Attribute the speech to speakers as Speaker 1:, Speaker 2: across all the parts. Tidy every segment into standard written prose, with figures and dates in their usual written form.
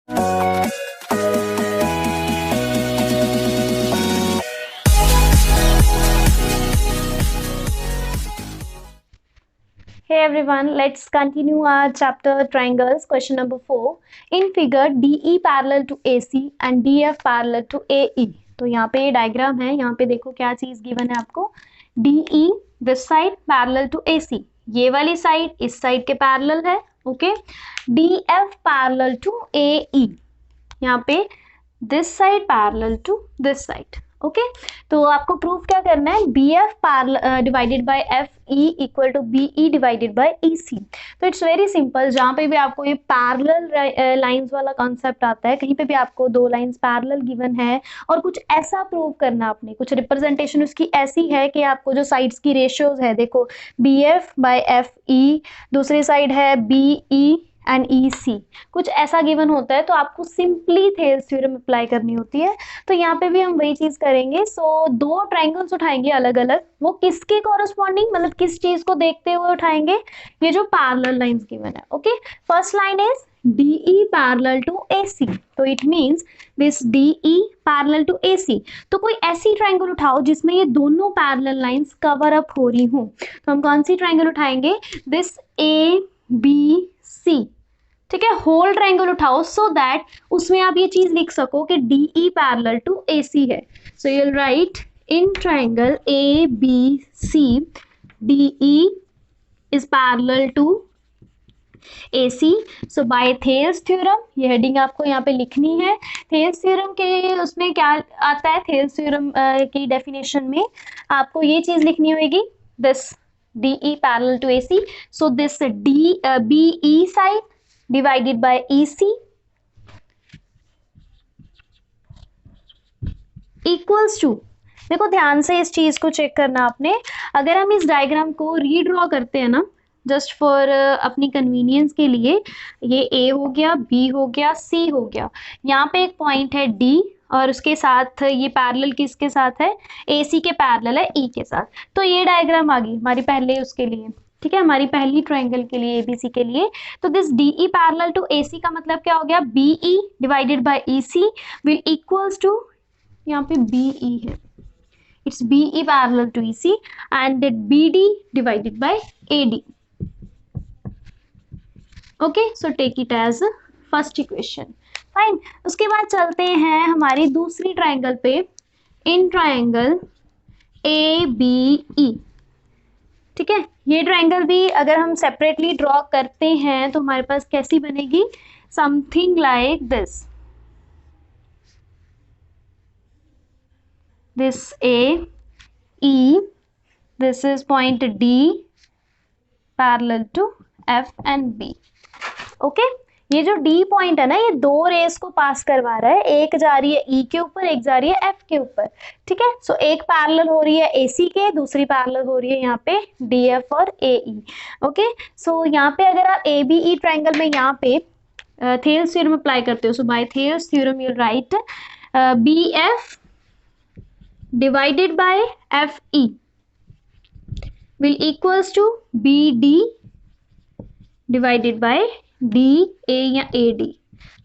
Speaker 1: Hey everyone, let's continue our chapter triangles. Question number 4. In figure DE parallel to AC and DF parallel to AE. तो यहाँ पे diagram है, यहाँ पे देखो क्या चीज गिवन है आपको. DE this side parallel to AC, ये वाली साइड इस साइड के पैरेलल है. Okay. DF parallel to AE, यहाँ पे this side parallel to this side. Okay. तो आपको प्रूफ क्या करना है, BF divided by FE equal to BE divided by EC. तो इट्स वेरी सिंपल. जहाँ पे भी आपको ये पैरेलल लाइंस वाला कॉन्सेप्ट आता है, कहीं पे भी आपको दो लाइंस पैरेलल गिवन है और कुछ ऐसा प्रूव करना, आपने कुछ रिप्रेजेंटेशन उसकी ऐसी है कि आपको जो साइड्स की रेशियोज है, देखो BF बाय FE, दूसरी साइड है BE एंड EC, कुछ ऐसा गिवन होता है तो आपको सिंपली थेल्स थ्योरम अप्लाई करनी होती है. तो यहाँ पे भी हम वही चीज करेंगे. सो दो ट्रायंगल्स उठाएंगे अलग अलग, वो किसके कॉरस्पॉन्डिंग, मतलब किस चीज को देखते हुए उठाएंगे, ये जो पैरेलल लाइंस गिवन है. Okay. First line is DE parallel to AC, तो it means this DE parallel to AC. तो कोई ऐसी ट्रायंगल उठाओ जिसमें ये दोनों पैरेलल लाइंस कवर अप हो रही हूँ. तो हम कौन सी ट्रायंगल उठाएंगे, दिस ABC. ठीक है, होल ट्रायंगल उठाओ सो दैट उसमें आप ये चीज लिख सको कि DE पैरेलल टू AC है. So you will write in triangle ABC DE is parallel to AC. So by Thales theorem, ये हेडिंग आपको यहाँ पे लिखनी है. थेल्स थ्योरम के उसमें क्या आता है, थेल्स थ्योरम की डेफिनेशन में आपको ये चीज लिखनी होगी, this DE parallel to AC. So this BE side divided by EC equals to, देखो ध्यान से इस चीज को चेक करना आपने. अगर हम इस डायग्राम को रीड्रॉ करते हैं ना, जस्ट फॉर अपनी कन्वीनियंस के लिए, ये A हो गया, B हो गया, C हो गया, यहाँ पे एक पॉइंट है D और उसके साथ ये पैरेलल किसके साथ है, AC के पैरेलल है E के साथ. तो ये डायग्राम आ गई हमारी पहले उसके लिए. ठीक है, हमारी पहली ट्रायंगल के लिए ABC के लिए. तो this DE parallel to AC का मतलब क्या हो गया, BE divided by EC will equals to, यहाँ पे BE है, it's BE parallel to EC and that BD divided by AD. Okay. So take it as first equation. Fine. उसके बाद चलते हैं हमारी दूसरी ट्रायंगल पे, इन ट्रायंगल ABE. ठीक है, ये ट्रायंगल भी अगर हम सेपरेटली ड्रॉ करते हैं तो हमारे पास कैसी बनेगी, something like this. This AE, this is point D parallel to F and B. Okay. ये जो D पॉइंट है ना, ये दो रेस को पास करवा रहा है, एक जा रही है E के ऊपर, एक जा रही है F के ऊपर. ठीक है. सो एक पैरेलल हो रही है AC के, दूसरी पैरेलल हो रही है यहाँ पे DF और AE. ओके. सो यहाँ पे अगर आप ABE ट्रायंगल में यहाँ पे थेल्स थ्योरम अप्लाई करते हो, so by Thales theorem you write BF divided by FE will equals to BD divided by DA या AD.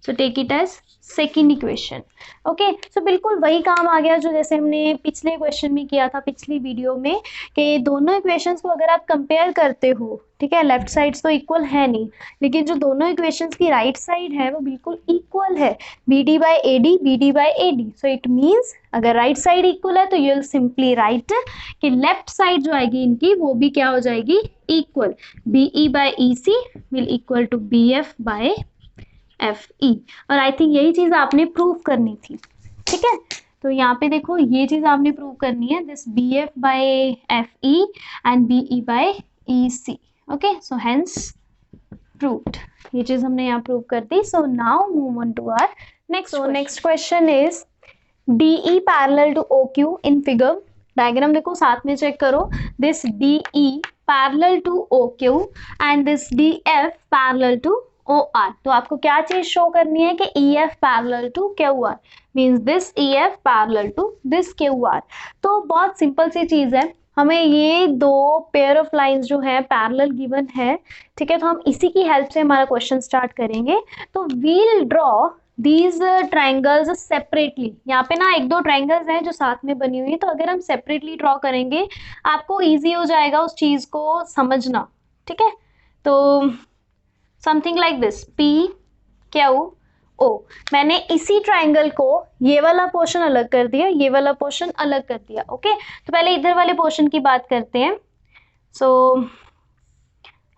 Speaker 1: So take it as second equation. Okay. So बिल्कुल वही काम आ गया जो जैसे हमने पिछले क्वेश्चन में किया था, पिछली वीडियो में, कि दोनों इक्वेशंस को अगर आप कंपेयर करते हो, ठीक है, लेफ्ट साइड्स तो इक्वल है नहीं, लेकिन जो दोनों इक्वेशंस की राइट साइड है वो बिल्कुल इक्वल है, BD by AD, BD by AD. So it means अगर राइट साइड इक्वल है तो यू विल सिंपली राइट कि लेफ्ट साइड जो आएगी इनकी वो भी क्या हो जाएगी, equal. BE by EC will equal to BF by FE. और आई थिंक यही चीज आपने प्रूव करनी थी. ठीक है. तो यहाँ पे देखो ये चीज आपने प्रूव करनी है, this BF by FE and BE by EC. Okay. So hence proved, ये चीज हमने यहाँ प्रूव कर दी. So now move on to our next. So next question is DE parallel to OQ in figure. Diagram देखो साथ में check करो, this DE parallel to OQ and this DF parallel to OR. तो आपको क्या चीज शो करनी है कि EF parallel to QR means this EF parallel to this QR. तो बहुत सिंपल सी चीज है, हमें ये दो पेयर ऑफ लाइंस जो है पैरेलल गिवन है. ठीक है. तो हम इसी की हेल्प से हमारा क्वेश्चन स्टार्ट करेंगे. तो we'll draw these triangles separately, यहाँ पे ना एक दो ट्राइंगल्स हैं जो साथ में बनी हुई है, तो अगर हम सेपरेटली ड्रॉ करेंगे आपको इजी हो जाएगा उस चीज को समझना, ठीक है। तो something like this, P Q O, मैंने इसी ट्राइंगल को ये वाला पोर्शन अलग कर दिया, ये वाला पोर्शन अलग कर दिया, ओके। तो पहले इधर वाले पोर्शन की बात करते हैं। So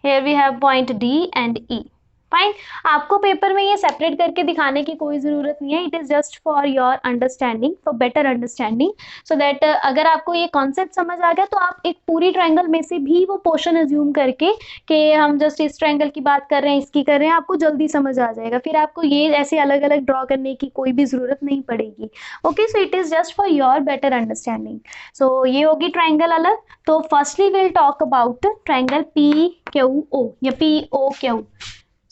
Speaker 1: here we have point D and E, fine. आपको पेपर में ये सेपरेट करके दिखाने की कोई ज़रूरत नहीं है, it is just for your understanding, for better understanding, so that अगर आपको ये कॉन्सेप्ट समझ आ गया तो आप एक पूरी ट्रायंगल में से भी वो पोर्शन अज्यूम करके कि हम जस्ट इस ट्रायंगल की बात कर रहे हैं, इसकी कर रहे हैं, आपको जल्दी समझ आ जाएगा, फिर आपको ये ऐसे अलग अलग ड्रॉ करने की कोई भी ज़रूरत नहीं पड़ेगी, okay. So it is just for your better understanding. So ये होगी ट्रायंगल अलग। तो firstly will talk about triangle P Q O या P O Q.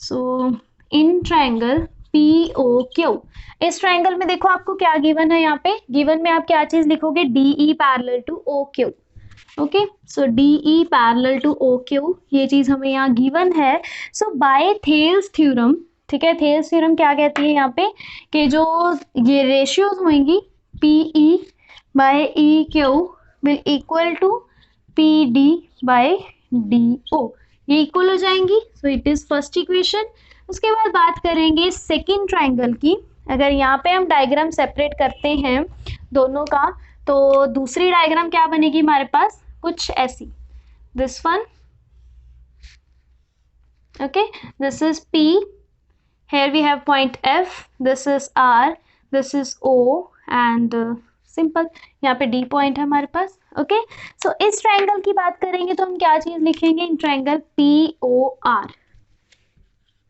Speaker 1: So in triangle P O Q, इस ट्रायंगल में देखो आपको क्या गिवन है, यहाँ पे गिवन में आप क्या चीज लिखोगे, D E parallel to O Q, okay. So D E parallel to O Q, ये चीज हमें यहाँ गिवन है। सो बाय थेल्स थ्योरम, ठीक है, थेल्स थ्योरम क्या कहती है यहाँ पे कि जो ये रेशियोज होंगी P E by E Q will equal to P D by D O, ये इक्वल हो जाएंगी। So it is first equation. उसके बाद बात करेंगे सेकेंड ट्राइंगल की। अगर यहाँ पे हम डायग्राम सेपरेट करते हैं दोनों का, तो दूसरी डायग्राम क्या बनेगी हमारे पास, कुछ ऐसी, this one, okay, this is P, here we have point F, this is R, this is O and simple, यहाँ पे D पॉइंट है हमारे पास, ओके। सो इस ट्रायंगल की बात करेंगे तो हम क्या चीज लिखेंगे, in triangle POR,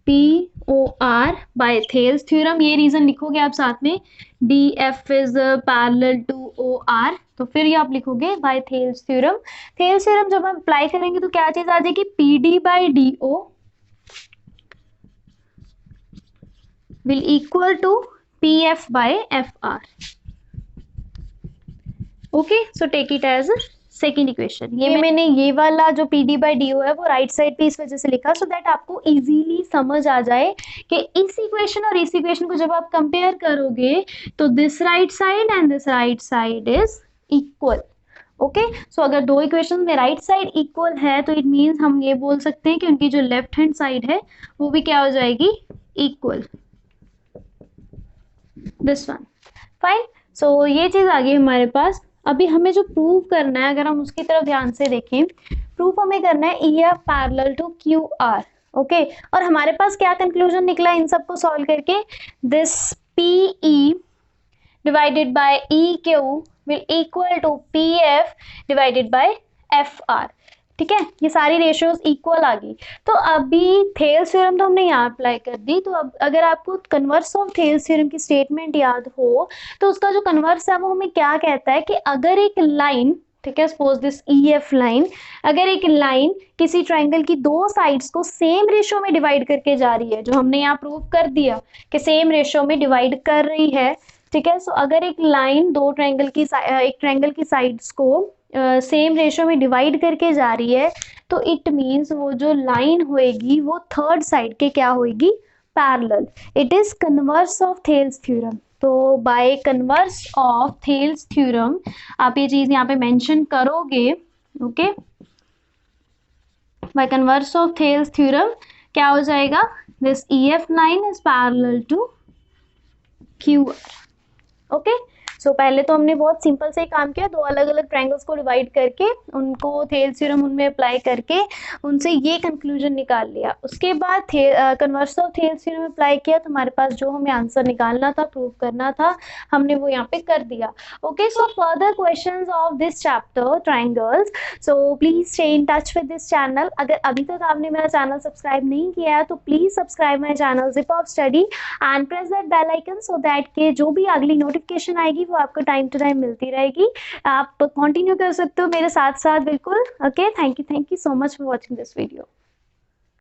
Speaker 1: POR by Thales theorem, ये रीजन लिखोगे आप साथ में, DF is parallel to OR, तो फिर ये आप लिखोगे by Thales theorem. Thales theorem जब हम अप्लाई करेंगे तो क्या चीज आ जाएगी, PD by DO will equal to PF by FR, okay, so take it as second equation. ये मैंने ये वाला जो PD by DO है वो राइट साइड पे इस वजह से लिखा, सो दैट आपको इजीली समझ आ जाए कि इस इक्वेशन और इस इक्वेशन को जब आप कंपेयर करोगे तो this right side and this right side is equal, okay. So अगर दो इक्वेशन में राइट साइड इक्वल है तो इट मीन्स हम ये बोल सकते हैं कि उनकी जो लेफ्ट हैंड साइड है वो भी क्या हो जाएगी, इक्वल, दिस वन, फाइन। सो ये चीज आ गई हमारे पास। अभी हमें जो प्रूव करना है, अगर हम उसकी तरफ ध्यान से देखें, प्रूफ हमें करना है EF parallel to QR, okay. और हमारे पास क्या कंक्लूजन निकला इन सबको सॉल्व करके, this PE divided by EQ will equal to PF divided by FR, ठीक है, ये सारी रेशियोज इक्वल आ गई। तो अभी थेल्स थ्योरम तो हमने यहाँ अप्लाई कर दी, तो अब अगर आपको कन्वर्स ऑफ थेल्स थ्योरम की स्टेटमेंट याद हो तो उसका जो कन्वर्स है वो हमें क्या कहता है कि अगर एक लाइन, ठीक है, सपोज दिस EF लाइन, अगर एक लाइन किसी ट्राइंगल की दो साइड्स को सेम रेशियो में डिवाइड करके जा रही है, जो हमने यहाँ प्रूव कर दिया कि सेम रेशियो में डिवाइड कर रही है, ठीक है। सो अगर एक लाइन दो ट्राइंगल की एक ट्राइंगल की साइड्स को सेम रेशियो में डिवाइड करके जा रही है, तो इट मीन्स वो जो लाइन होएगी वो थर्ड साइड के क्या होएगी, parallel, it is converse of Thales theorem. तो by converse of Thales theorem आप ये चीज यहाँ पे मेंशन करोगे, okay. By converse of Thales theorem क्या हो जाएगा, this EF line is parallel to QR, okay. So पहले तो हमने बहुत सिंपल से काम किया, दो अलग अलग ट्रायंगल्स को डिवाइड करके उनको थेल्स थ्योरम उनमें अप्लाई करके उनसे ये कंक्लूजन निकाल लिया। उसके बाद converse of Thales theorem apply किया तो हमारे पास जो हमें आंसर निकालना था, प्रूव करना था, हमने वो यहाँ पे कर दिया, okay. So further questions of this chapter triangles, so please stay in touch with this channel. अगर अभी तक आपने मेरा चैनल सब्सक्राइब नहीं किया है तो please subscribe my channel zip of study and press that bell icon, so that के जो भी अगली नोटिफिकेशन आएगी वो आपको टाइम टू टाइम मिलती रहेगी। आप कंटिन्यू कर सकते हो मेरे साथ साथ, बिल्कुल, okay. Thank you so much for watching this video.